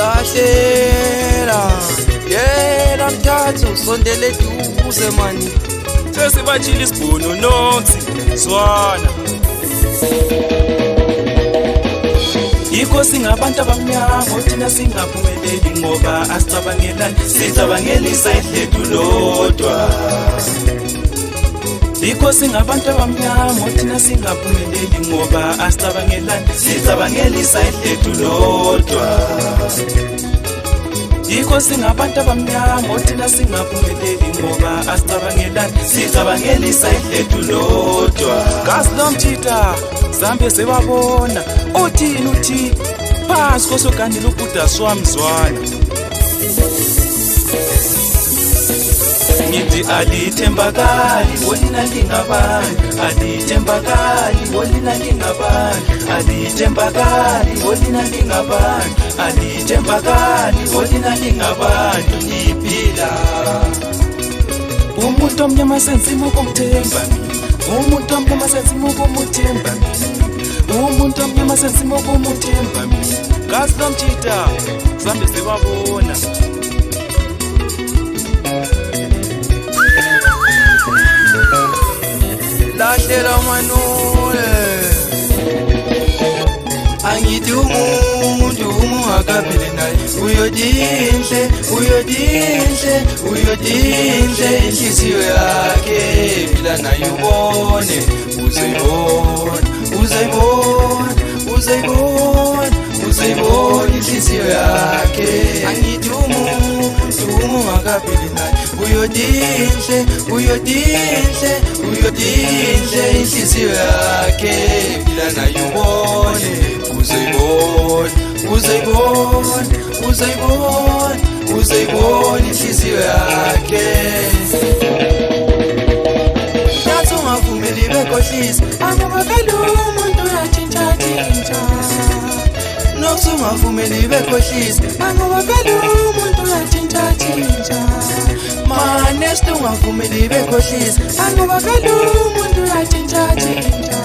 lahlela yena mthathu sondele duze mani sesibatshila isibhono noksi zwana yikho singabantu abamnyama thina singaphumeleli ngoba asicabangelani sicabangelisa idlethu lodwa yikho singabantu abamnyama thina singaphumeleli ngoba asicabangelani sicabangelisa idlethu lodwa yikho singabantu abamnyama thina singaphumeleli ngoba asicabangelani sicabangelisa idlethu lodwa gazi lomthitha zambe sebabona uthini uthi phansi kosogandile ubhuda swami zwana ngithi alithembakali wolina lingabani alithembakali wolina lingabani alithembakali wolina lingabani alithembakali wolina lingabani ngiphila umuntu omnyama senzima ukumthemba umuntu omnyama senzima ukumuthemba umuntu omnyama senzima ukumuthemba gazi lomthitha zambe sebabona lahlela manole angithi umuntu ungakaphili naye uyodinhle inhliziyo yakhe phila naye ubone uzayibona inhliziyo yakhe angithi umuntu ungakaphili naye uyodinhle inhliziyo yakhe phila naye ubone uzayibona inhliziyo yakhe yathi ungavumeli bekhohlisa angabavela umuntu uyatshintshatshintsha nokuthi ungavumeli bekhohlisa angabavela umuntu uyatshintshatshintsha mane sithi ungavumeli bekhohlisa angabavela umuntu uyatshintshatshintsha